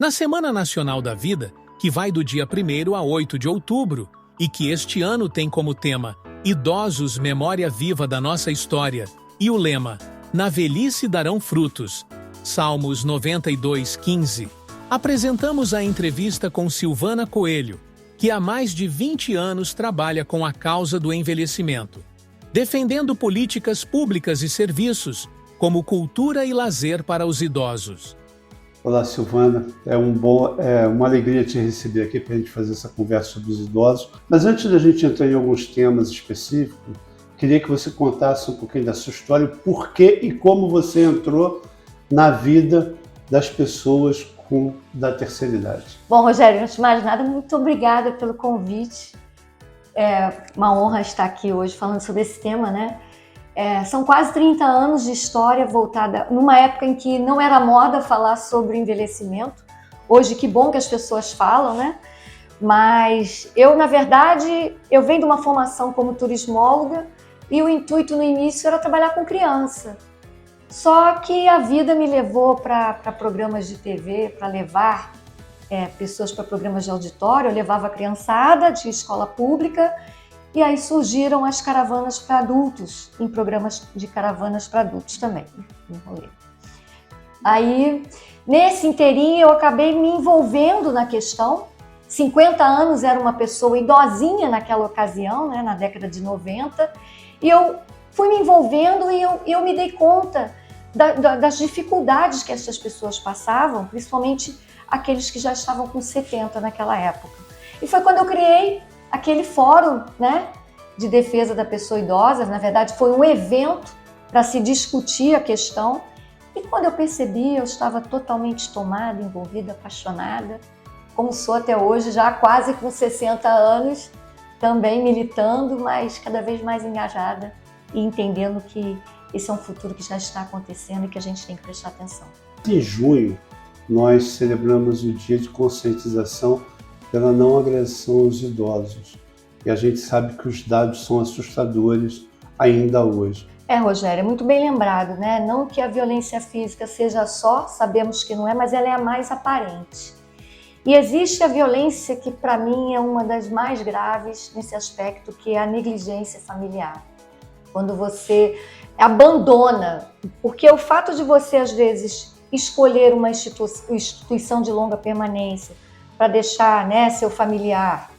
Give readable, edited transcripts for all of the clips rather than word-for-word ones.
Na Semana Nacional da Vida, que vai do dia 1º a 8 de outubro, e que este ano tem como tema Idosos, Memória Viva da Nossa História, e o lema Na Velhice Darão Frutos, Salmos 92:15, apresentamos a entrevista com Silvana Coelho, que há mais de 20 anos trabalha com a causa do envelhecimento, defendendo políticas públicas e serviços, como cultura e lazer para os idosos. Olá, Silvana. É uma alegria te receber aqui para a gente fazer essa conversa sobre os idosos. Mas antes da gente entrar em alguns temas específicos, queria que você contasse um pouquinho da sua história, por que e como você entrou na vida das pessoas da terceira idade. Bom, Rogério, antes de mais nada, muito obrigada pelo convite. É uma honra estar aqui hoje falando sobre esse tema, né? São quase 30 anos de história voltada numa época em que não era moda falar sobre envelhecimento. Hoje, que bom que as pessoas falam, né? Mas eu, na verdade, eu venho de uma formação como turismóloga e o intuito no início era trabalhar com criança. Só que a vida me levou para programas de TV, para levar pessoas para programas de auditório. Eu levava a criançada de escola pública. E aí surgiram as caravanas para adultos, em programas de caravanas para adultos também. Aí, nesse inteirinho, eu acabei me envolvendo na questão. 50 anos, era uma pessoa idosinha naquela ocasião, né, na década de 90. E eu fui me envolvendo e eu me dei conta das dificuldades que essas pessoas passavam, principalmente aqueles que já estavam com 70 naquela época. E foi quando eu criei aquele fórum, né, de defesa da pessoa idosa. Na verdade, foi um evento para se discutir a questão. E quando eu percebi, eu estava totalmente tomada, envolvida, apaixonada, como sou até hoje, já quase com 60 anos, também militando, mas cada vez mais engajada e entendendo que esse é um futuro que já está acontecendo e que a gente tem que prestar atenção. Em junho, nós celebramos o Dia de Conscientização pela não agressão aos idosos. E a gente sabe que os dados são assustadores ainda hoje. Rogério, é muito bem lembrado, né? Não que a violência física seja só, sabemos que não é, mas ela é a mais aparente. E existe a violência que, para mim, é uma das mais graves nesse aspecto, que é a negligência familiar. Quando você abandona, porque o fato de você, às vezes, escolher uma instituição de longa permanência, para deixar, né, seu familiar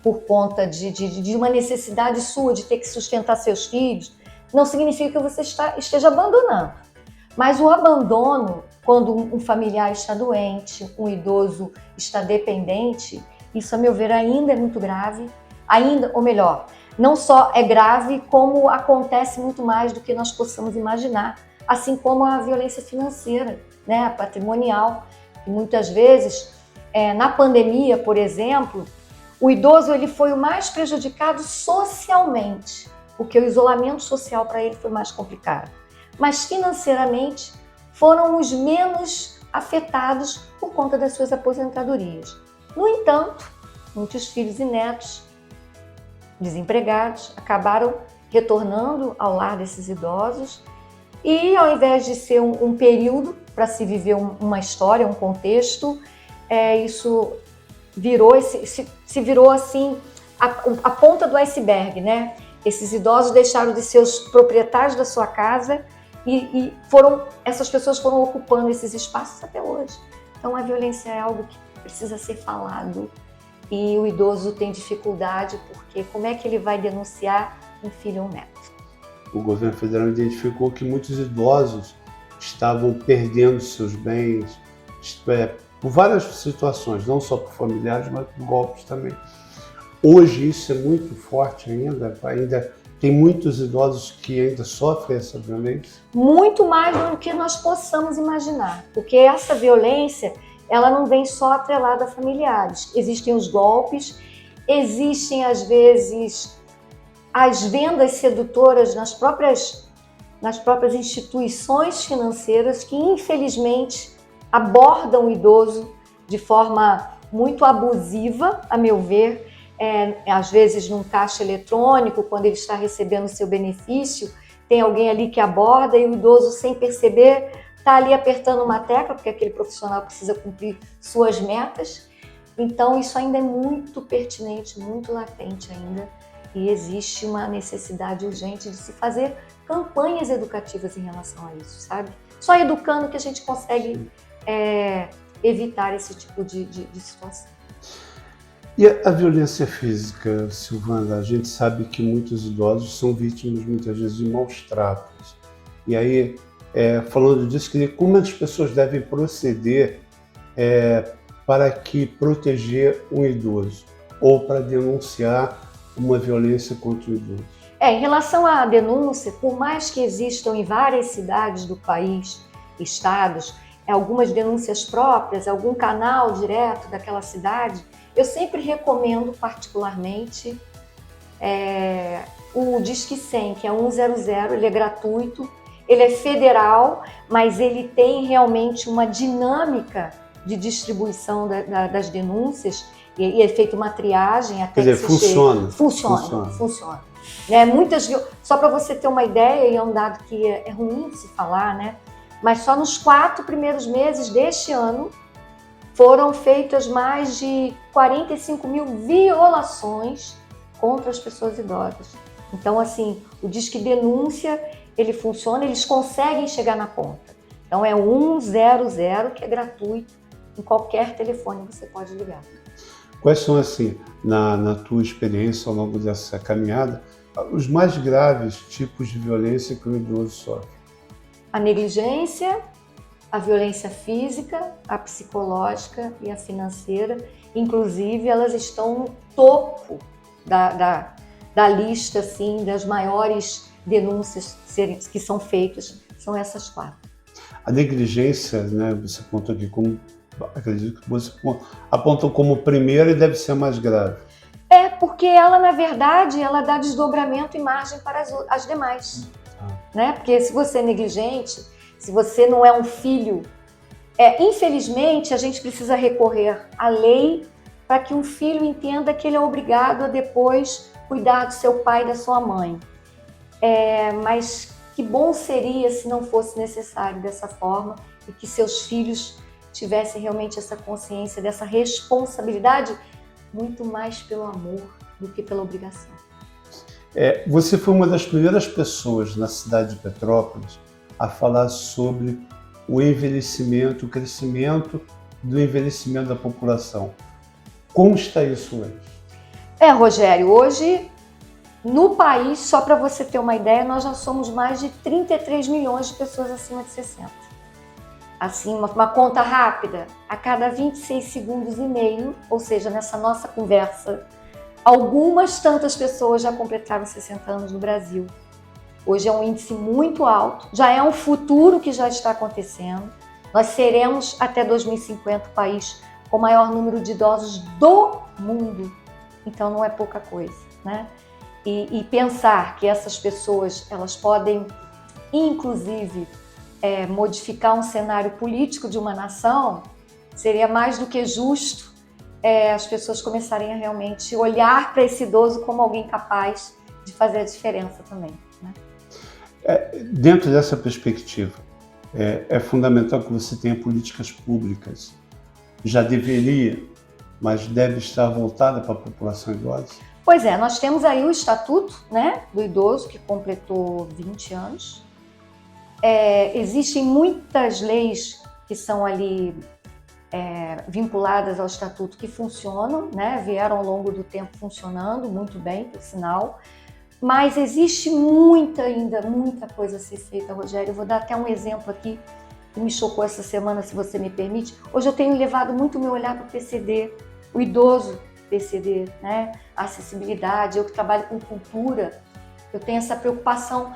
por conta de uma necessidade sua de ter que sustentar seus filhos, não significa que você esteja abandonando. Mas o abandono, quando um familiar está doente, um idoso está dependente, isso, a meu ver, ainda é muito grave. Ainda, ou melhor, não só é grave, como acontece muito mais do que nós possamos imaginar. Assim como a violência financeira, né, a patrimonial, que muitas vezes... Na pandemia, por exemplo, o idoso ele foi o mais prejudicado socialmente, porque o isolamento social para ele foi mais complicado. Mas financeiramente foram os menos afetados por conta das suas aposentadorias. No entanto, muitos filhos e netos desempregados acabaram retornando ao lar desses idosos e, ao invés de ser um período para se viver uma história, um contexto, isso virou, se virou assim a ponta do iceberg, né? Esses idosos deixaram de ser os proprietários da sua casa e essas pessoas foram ocupando esses espaços até hoje. Então a violência é algo que precisa ser falado e o idoso tem dificuldade, porque como é que ele vai denunciar um filho ou um neto? O governo federal identificou que muitos idosos estavam perdendo seus bens, por várias situações, não só por familiares, mas por golpes também. Hoje isso é muito forte ainda tem muitos idosos que ainda sofrem essa violência. Muito mais do que nós possamos imaginar, porque essa violência, ela não vem só atrelada a familiares. Existem os golpes, existem às vezes as vendas sedutoras nas próprias instituições financeiras que, infelizmente, abordam o idoso de forma muito abusiva, a meu ver, às vezes num caixa eletrônico, quando ele está recebendo o seu benefício, tem alguém ali que aborda e o idoso, sem perceber, está ali apertando uma tecla, porque aquele profissional precisa cumprir suas metas. Então, isso ainda é muito pertinente, muito latente ainda, e existe uma necessidade urgente de se fazer campanhas educativas em relação a isso, sabe? Só educando que a gente consegue evitar esse tipo de situação. E a violência física, Silvana? A gente sabe que muitos idosos são vítimas, muitas vezes, de maus tratos. E aí, falando disso, queria como as pessoas devem proceder para proteger um idoso ou para denunciar uma violência contra o idoso. Em relação à denúncia, por mais que existam em várias cidades do país, estados, algumas denúncias próprias, algum canal direto daquela cidade, eu sempre recomendo particularmente o Disque 100, que é 100, ele é gratuito, ele é federal, mas ele tem realmente uma dinâmica de distribuição das denúncias e é feita uma triagem até que funciona. Funciona. Só para você ter uma ideia, e é um dado que é ruim de se falar, né? Mas só nos 4 primeiros meses deste ano foram feitas mais de 45 mil violações contra as pessoas idosas. Então, assim, o Disque Denúncia, ele funciona, eles conseguem chegar na ponta. Então, é 100, que é gratuito, em qualquer telefone você pode ligar. Quais são, assim, na tua experiência ao longo dessa caminhada, os mais graves tipos de violência que o idoso sofre? A negligência, a violência física, a psicológica e a financeira. Inclusive, elas estão no topo da lista, assim, das maiores denúncias que são feitas, são essas 4. A negligência, né, você apontou aqui como, acredito que você apontou como primeira e deve ser a mais grave. Porque ela, na verdade, ela dá desdobramento e margem para as demais. Né? Porque se você é negligente, se você não é um filho, infelizmente a gente precisa recorrer à lei para que um filho entenda que ele é obrigado a depois cuidar do seu pai e da sua mãe. Mas que bom seria se não fosse necessário dessa forma e que seus filhos tivessem realmente essa consciência dessa responsabilidade, muito mais pelo amor do que pela obrigação. Você foi uma das primeiras pessoas na cidade de Petrópolis a falar sobre o envelhecimento, o crescimento do envelhecimento da população. Como está isso hoje? Rogério, hoje no país, só para você ter uma ideia, nós já somos mais de 33 milhões de pessoas acima de 60. Assim, uma conta rápida, a cada 26 segundos e meio, ou seja, nessa nossa conversa, algumas tantas pessoas já completaram 60 anos no Brasil. Hoje é um índice muito alto, já é um futuro que já está acontecendo. Nós seremos, até 2050, o país com o maior número de idosos do mundo. Então não é pouca coisa, né? E pensar que essas pessoas, elas podem, inclusive, modificar um cenário político de uma nação, seria mais do que justo as pessoas começarem a realmente olhar para esse idoso como alguém capaz de fazer a diferença também. Né? Dentro dessa perspectiva, é fundamental que você tenha políticas públicas. Já deveria, mas deve estar voltada para a população idosa? Pois nós temos aí o Estatuto, né, do Idoso, que completou 20 anos. Existem muitas leis que são ali vinculadas ao Estatuto que funcionam, né, vieram ao longo do tempo funcionando muito bem, por sinal. Mas existe muita coisa a ser feita, Rogério. Eu vou dar até um exemplo aqui que me chocou essa semana, se você me permite. Hoje eu tenho levado muito o meu olhar para o PCD, o idoso PCD, né? A acessibilidade. Eu que trabalho com cultura, eu tenho essa preocupação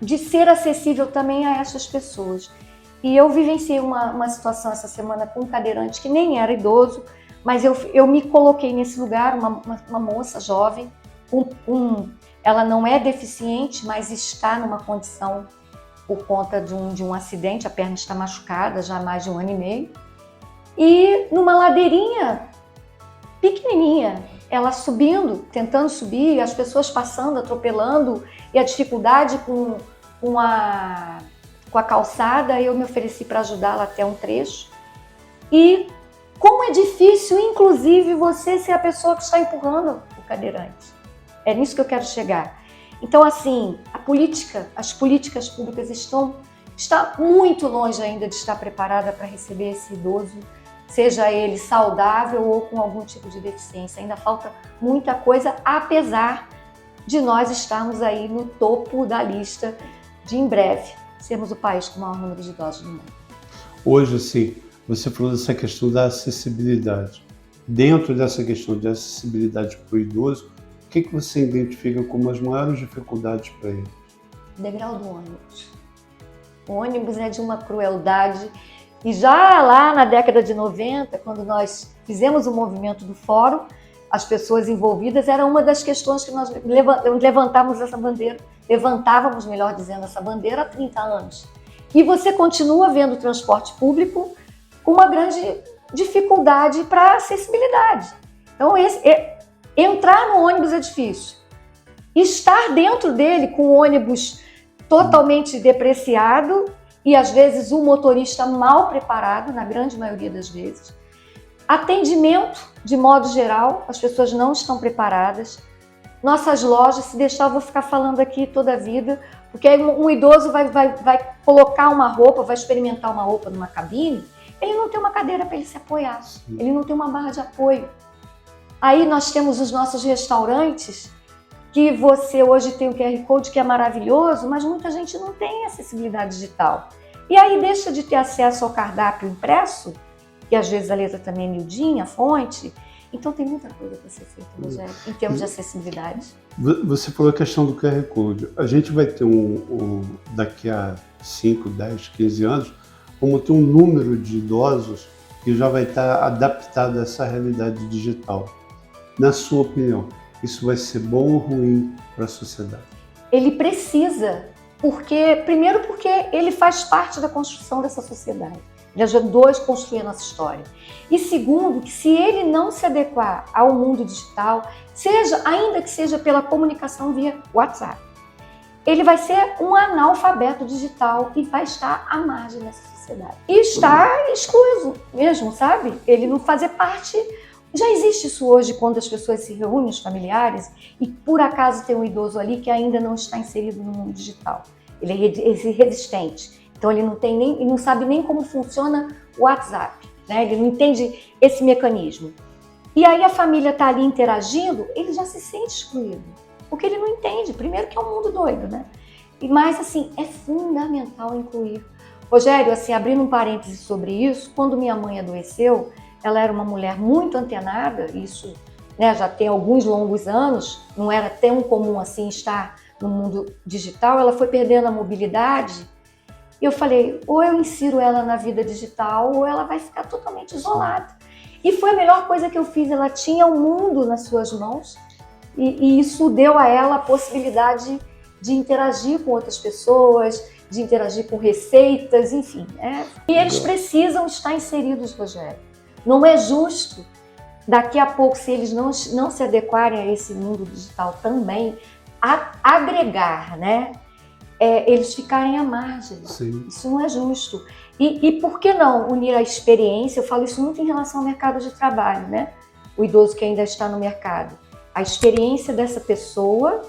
de ser acessível também a essas pessoas. E eu vivenciei uma situação essa semana com um cadeirante que nem era idoso, mas eu me coloquei nesse lugar, uma moça jovem, ela não é deficiente, mas está numa condição por conta de um acidente, a perna está machucada já há mais de 1 ano e meio. E numa ladeirinha pequenininha, ela subindo, tentando subir, as pessoas passando, atropelando, e a dificuldade com com a calçada, eu me ofereci para ajudá-la até um trecho. E como é difícil, inclusive, você ser a pessoa que está empurrando o cadeirante. É nisso que eu quero chegar. Então, assim, as políticas públicas está muito longe ainda de estar preparada para receber esse idoso, seja ele saudável ou com algum tipo de deficiência. Ainda falta muita coisa, apesar de nós estarmos aí no topo da lista de, em breve, sermos o país com o maior número de idosos do mundo. Hoje, assim, você falou dessa questão da acessibilidade. Dentro dessa questão de acessibilidade para o idoso, o que você identifica como as maiores dificuldades para ele? Degrau do ônibus. O ônibus é de uma crueldade. E já lá na década de 90, quando nós fizemos o movimento do fórum, as pessoas envolvidas, era uma das questões que nós levantávamos, melhor dizendo, essa bandeira há 30 anos. E você continua vendo o transporte público com uma grande dificuldade para acessibilidade. Então, entrar no ônibus é difícil. Estar dentro dele com o ônibus totalmente depreciado e, às vezes, o motorista mal preparado, na grande maioria das vezes. Atendimento, de modo geral, as pessoas não estão preparadas. Nossas lojas, se deixar, eu vou ficar falando aqui toda a vida, porque aí um idoso vai colocar uma roupa, vai experimentar uma roupa numa cabine, ele não tem uma cadeira para ele se apoiar, ele não tem uma barra de apoio. Aí nós temos os nossos restaurantes, que você hoje tem o QR Code, que é maravilhoso, mas muita gente não tem acessibilidade digital. E aí deixa de ter acesso ao cardápio impresso, que às vezes a letra também é miudinha, a fonte. Então tem muita coisa para ser feita, Rogério, em termos de acessibilidade. Você falou a questão do QR Code. A gente vai ter daqui a 5, 10, 15 anos, vamos ter um número de idosos que já vai estar adaptado a essa realidade digital. Na sua opinião, isso vai ser bom ou ruim para a sociedade? Ele precisa, primeiro porque ele faz parte da construção dessa sociedade. Ele ajudou a construir a nossa história. E segundo, que se ele não se adequar ao mundo digital, ainda que seja pela comunicação via WhatsApp, ele vai ser um analfabeto digital e vai estar à margem dessa sociedade. E está excluído mesmo, sabe? Ele não fazer parte. Já existe isso hoje quando as pessoas se reúnem, os familiares, e por acaso tem um idoso ali que ainda não está inserido no mundo digital. Ele é resistente. Então ele não sabe nem como funciona o WhatsApp, né? Ele não entende esse mecanismo. E aí a família está ali interagindo, ele já se sente excluído, porque ele não entende. Primeiro que é um mundo doido, né? Mas assim, é fundamental incluir. Rogério, assim, abrindo um parêntese sobre isso, quando minha mãe adoeceu, ela era uma mulher muito antenada, isso, né, já tem alguns longos anos, não era tão comum assim estar no mundo digital, ela foi perdendo a mobilidade. E eu falei, ou eu insiro ela na vida digital, ou ela vai ficar totalmente isolada. E foi a melhor coisa que eu fiz, ela tinha o mundo nas suas mãos, e isso deu a ela a possibilidade de interagir com outras pessoas, de interagir com receitas, enfim. E eles precisam estar inseridos, Rogério. Não é justo, daqui a pouco, se eles não se adequarem a esse mundo digital também, agregar, né? Eles ficarem à margem. Sim. Isso não é justo. E por que não unir a experiência? Eu falo isso muito em relação ao mercado de trabalho, né? O idoso que ainda está no mercado. A experiência dessa pessoa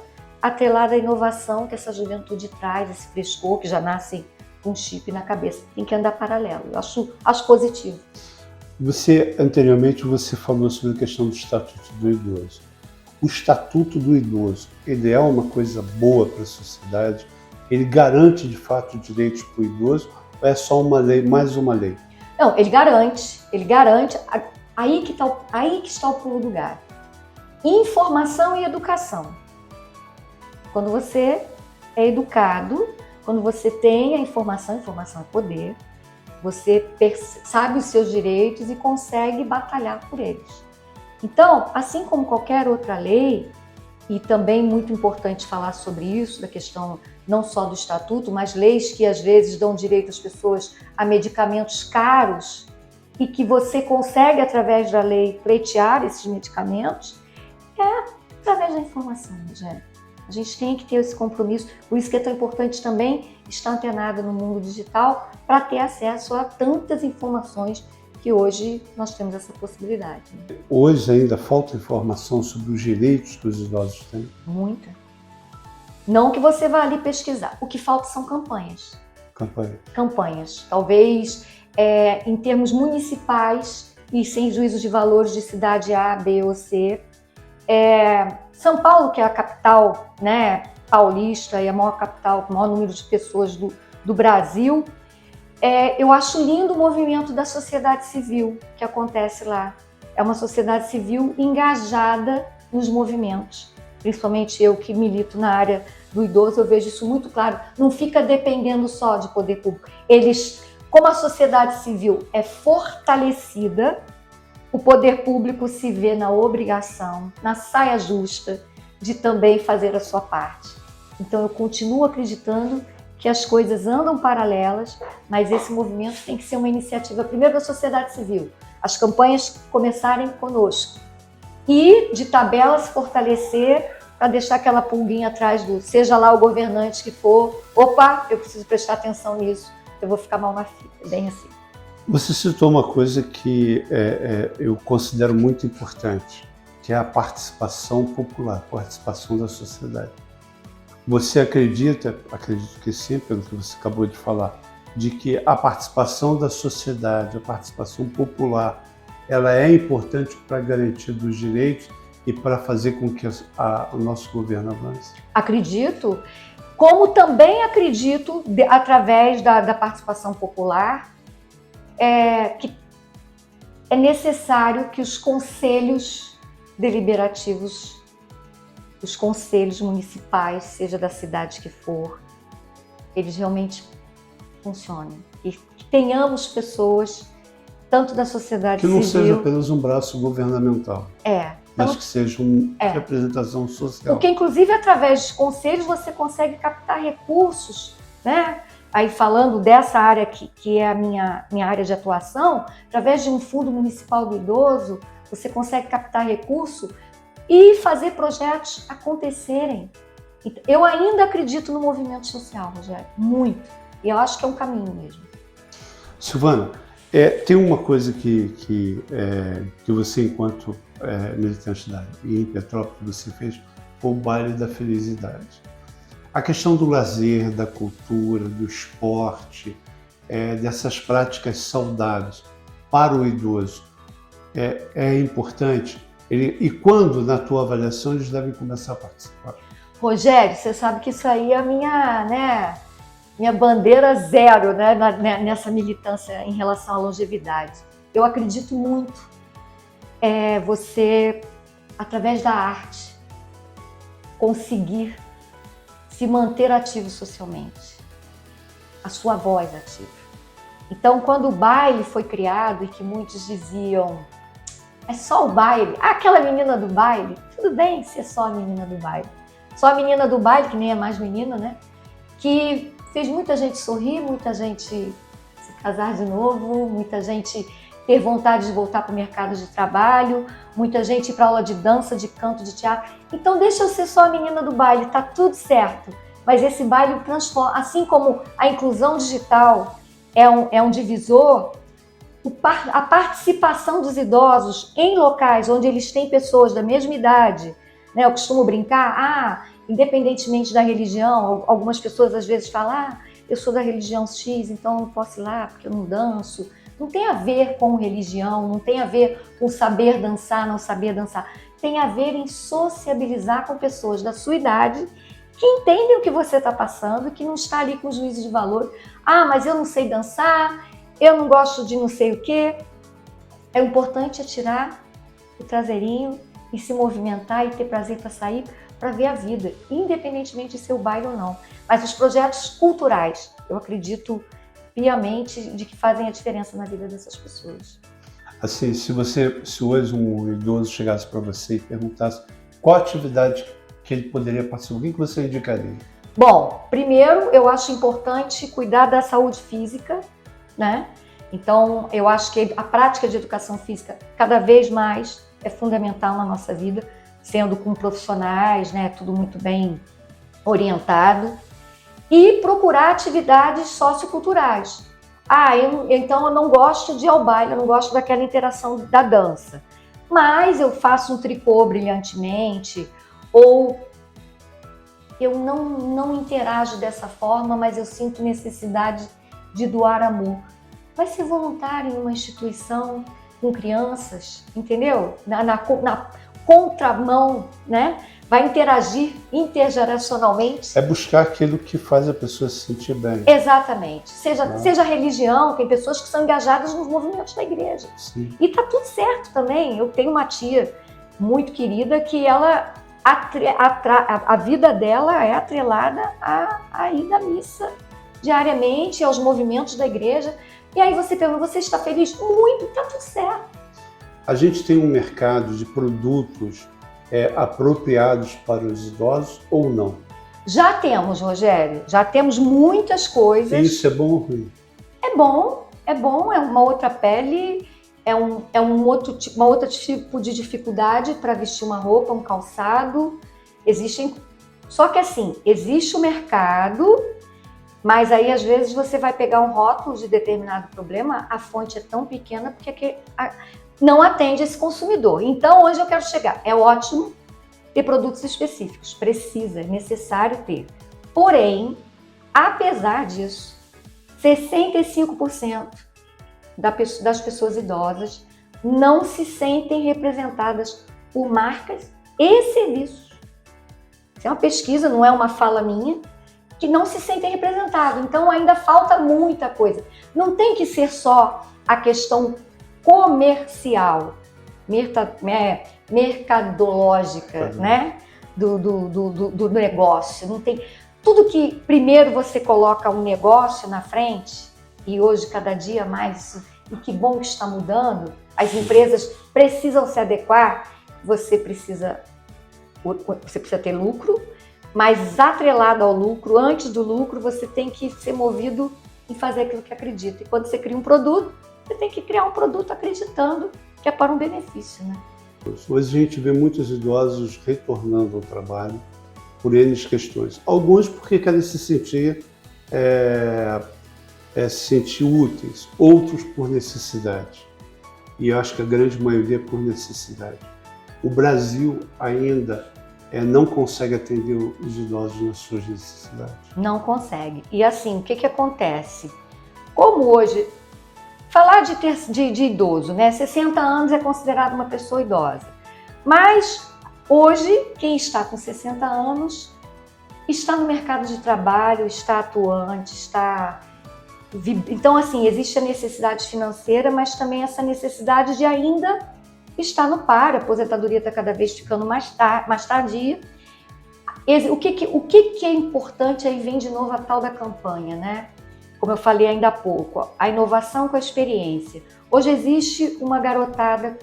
atrelada à inovação que essa juventude traz, esse frescor que já nasce com um chip na cabeça. Tem que andar paralelo. Eu acho positivo. Anteriormente, você falou sobre a questão do Estatuto do Idoso. O Estatuto do Idoso, ele é uma coisa boa para a sociedade? Ele garante, de fato, direitos para o idoso ou é só uma lei, mais uma lei? Não, ele garante. Aí que está o pulo do gato. Informação e educação. Quando você é educado, quando você tem a informação é poder, você sabe os seus direitos e consegue batalhar por eles. Então, assim como qualquer outra lei, e também muito importante falar sobre isso, da questão não só do estatuto, mas leis que às vezes dão direito às pessoas a medicamentos caros e que você consegue, através da lei, pleitear esses medicamentos, é através da informação, Rogério. A gente tem que ter esse compromisso, por isso que é tão importante também estar antenado no mundo digital para ter acesso a tantas informações que hoje nós temos essa possibilidade. Hoje ainda falta informação sobre os direitos que os idosos têm? Muita. Não que você vá ali pesquisar. O que falta são campanhas. Campanhas. Talvez em termos municipais e sem juízo de valores de cidade A, B ou C. São Paulo, que é a capital, né, paulista e a maior capital, com o maior número de pessoas do Brasil, eu acho lindo o movimento da sociedade civil que acontece lá. É uma sociedade civil engajada nos movimentos. Principalmente eu que milito na área do idoso, eu vejo isso muito claro. Não fica dependendo só de poder público. Como a sociedade civil é fortalecida, o poder público se vê na obrigação, na saia justa, de também fazer a sua parte. Então eu continuo acreditando que as coisas andam paralelas, mas esse movimento tem que ser uma iniciativa primeiro da sociedade civil. As campanhas começarem conosco. E, de tabela, se fortalecer para deixar aquela pulguinha atrás seja lá o governante que for, opa, eu preciso prestar atenção nisso, eu vou ficar mal na fita, bem assim. Você citou uma coisa que eu considero muito importante, que é a participação popular, a participação da sociedade. Você acredito que sim, pelo que você acabou de falar, de que a participação da sociedade, a participação popular, ela é importante para garantir dos direitos e para fazer com que o nosso governo avance? Acredito, como também acredito, através da participação popular, que é necessário que os conselhos deliberativos, os conselhos municipais, seja da cidade que for, eles realmente funcionem. E que tenhamos pessoas, tanto da sociedade civil... Que não seja apenas um braço governamental. Mas que seja uma representação social. Porque, inclusive, através dos conselhos, você consegue captar recursos, né? Aí, falando dessa área que é a minha área de atuação, através de um fundo municipal do idoso, você consegue captar recurso e fazer projetos acontecerem. Eu ainda acredito no movimento social, Rogério, muito. E eu acho que é um caminho mesmo. Silvana, tem uma coisa que você, enquanto militante da área, e em Petrópolis você fez, foi o baile da felicidade. A questão do lazer, da cultura, do esporte, dessas práticas saudáveis para o idoso é importante. E quando, na tua avaliação, eles devem começar a participar? Rogério, você sabe que isso aí é a minha bandeira zero, né, nessa militância em relação à longevidade. Eu acredito muito você, através da arte, conseguir se manter ativo socialmente, a sua voz ativa. Então, quando o baile foi criado e que muitos diziam, é só o baile, aquela menina do baile, tudo bem se é só a menina do baile. Só a menina do baile, que nem é mais menina, né? Que fez muita gente sorrir, muita gente se casar de novo, muita gente ter vontade de voltar para o mercado de trabalho, muita gente ir para aula de dança, de canto, de teatro. Então deixa eu ser só a menina do baile, tá tudo certo. Mas esse baile transforma, assim como a inclusão digital é um divisor, a participação dos idosos em locais onde eles têm pessoas da mesma idade, né? Eu costumo brincar, independentemente da religião, algumas pessoas às vezes falam, eu sou da religião X, então eu não posso ir lá porque eu não danço. Não tem a ver com religião, não tem a ver com saber dançar, não saber dançar. Tem a ver em sociabilizar com pessoas da sua idade que entendem o que você está passando, que não está ali com juízo de valor. Mas eu não sei dançar, eu não gosto de não sei o quê. É importante tirar o traseirinho e se movimentar e ter prazer para sair, para ver a vida, independentemente de ser o baile ou não. Mas os projetos culturais, eu acredito piamente de que fazem a diferença na vida dessas pessoas. Assim, se hoje um idoso chegasse para você e perguntasse qual atividade que ele poderia participar, o que você indicaria? Bom, primeiro eu acho importante cuidar da saúde física, né? Então eu acho que a prática de educação física cada vez mais é fundamental na nossa vida, sendo com profissionais, né? Tudo muito bem orientado e procurar atividades socioculturais. Então eu não gosto de ir ao baile, eu não gosto daquela interação da dança, mas eu faço um tricô brilhantemente, ou eu não interajo dessa forma, mas eu sinto necessidade de doar amor. Vai ser voluntário em uma instituição com crianças, entendeu? Na contramão, né? Vai interagir intergeracionalmente. É buscar aquilo que faz a pessoa se sentir bem. Exatamente. Seja religião, tem pessoas que são engajadas nos movimentos da igreja. Sim. E tá tudo certo também. Eu tenho uma tia muito querida que ela a vida dela é atrelada a ir à missa diariamente, aos movimentos da igreja. E aí você pergunta, você está feliz? Muito, tá tudo certo. A gente tem um mercado de produtos apropriados para os idosos ou não? Já temos, Rogério, já temos muitas coisas. Isso é bom ou ruim? É bom, é uma outra pele, um outro tipo de dificuldade para vestir uma roupa, um calçado. Só que assim, existe o mercado, mas aí às vezes você vai pegar um rótulo de determinado problema, a fonte é tão pequena porque não atende esse consumidor. Então, onde eu quero chegar? É ótimo ter produtos específicos, é necessário ter. Porém, apesar disso, 65% das pessoas idosas não se sentem representadas por marcas e serviços. Isso é uma pesquisa, não é uma fala minha, que não se sentem representados. Então, ainda falta muita coisa. Não tem que ser só a questão comercial, mercadológica, né? Do negócio. Não tem tudo que primeiro você coloca um negócio na frente, e hoje cada dia mais, e que bom que está mudando, as empresas precisam se adequar, você precisa ter lucro, mas atrelado ao lucro, antes do lucro, você tem que ser movido em fazer aquilo que acredita. E quando você cria um produto, você tem que criar um produto acreditando que é para um benefício, né? Hoje a gente vê muitos idosos retornando ao trabalho por N questões. Alguns porque querem se sentir úteis, outros por necessidade. E eu acho que a grande maioria é por necessidade. O Brasil ainda não consegue atender os idosos nas suas necessidades. Não consegue. E assim, o que acontece? Como hoje, falar de idoso, né? 60 anos é considerado uma pessoa idosa. Mas hoje, quem está com 60 anos está no mercado de trabalho, está atuante, Então, assim, existe a necessidade financeira, mas também essa necessidade de ainda estar no par. A aposentadoria está cada vez ficando mais tardia. O que é importante, aí vem de novo a tal da campanha, né? Como eu falei ainda há pouco, a inovação com a experiência. Hoje existe uma garotada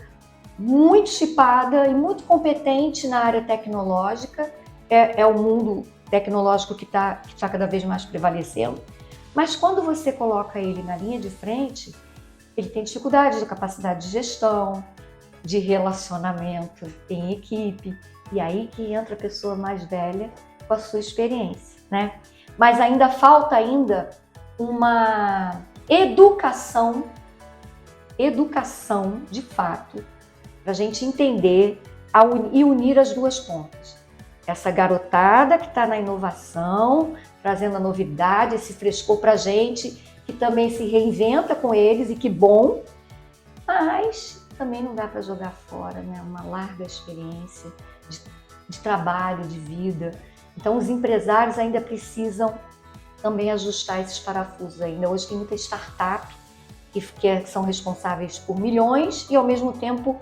muito chipada e muito competente na área tecnológica, é o mundo tecnológico que está cada vez mais prevalecendo, mas quando você coloca ele na linha de frente, ele tem dificuldade de capacidade de gestão, de relacionamento em equipe, e aí que entra a pessoa mais velha com a sua experiência, né? Mas ainda falta uma educação de fato, para a gente entender e unir as duas pontas. Essa garotada que está na inovação, trazendo a novidade, esse frescor para a gente, que também se reinventa com eles, e que bom, mas também não dá para jogar fora, né? Uma larga experiência de trabalho, de vida. Então, os empresários ainda precisam também ajustar esses parafusos ainda. Hoje tem muita startup que são responsáveis por milhões e, ao mesmo tempo,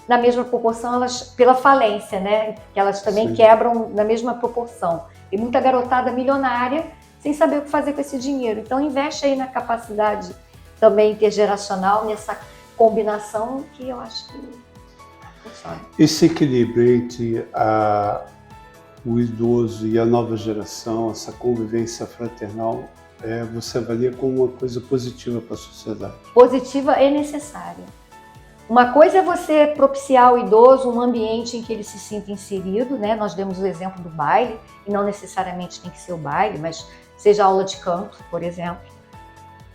na mesma proporção, pela falência, né? Que elas também Sim. quebram na mesma proporção. Tem muita garotada milionária sem saber o que fazer com esse dinheiro. Então, investe aí na capacidade também intergeracional, nessa combinação que eu acho que funciona. Esse equilíbrio entre o idoso e a nova geração, essa convivência fraternal, você avalia como uma coisa positiva para a sociedade? Positiva e necessária. Uma coisa é você propiciar ao idoso um ambiente em que ele se sinta inserido, né? Nós demos o exemplo do baile, e não necessariamente tem que ser o baile, mas seja aula de canto, por exemplo.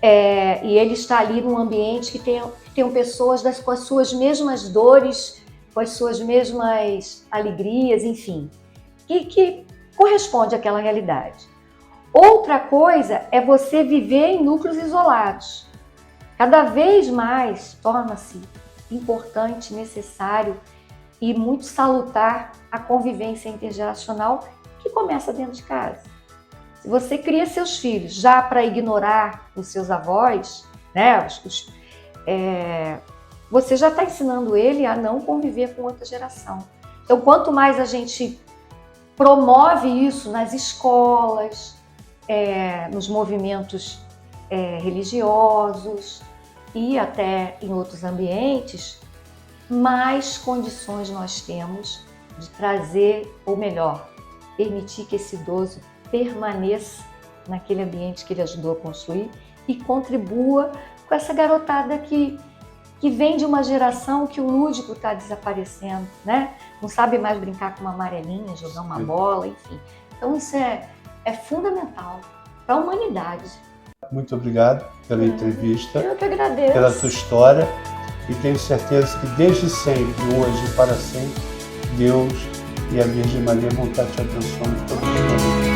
E ele está ali num ambiente que tenham pessoas com as suas mesmas dores, com as suas mesmas alegrias, enfim, que corresponde àquela realidade. Outra coisa é você viver em núcleos isolados. Cada vez mais torna-se importante, necessário e muito salutar a convivência intergeracional que começa dentro de casa. Se você cria seus filhos já para ignorar os seus avós, né, você já está ensinando ele a não conviver com outra geração. Então, quanto mais a gente promove isso nas escolas, nos movimentos religiosos e até em outros ambientes, mais condições nós temos de trazer, ou melhor, permitir que esse idoso permaneça naquele ambiente que ele ajudou a construir e contribua com essa garotada que vem de uma geração que o lúdico está desaparecendo, né? Não sabe mais brincar com uma amarelinha, jogar uma bola, enfim. Então isso é fundamental para a humanidade. Muito obrigado pela entrevista. Eu que agradeço. Pela tua história. E tenho certeza que desde sempre, hoje e para sempre, Deus e a Virgem Maria vão estar te abençoando todos os dias.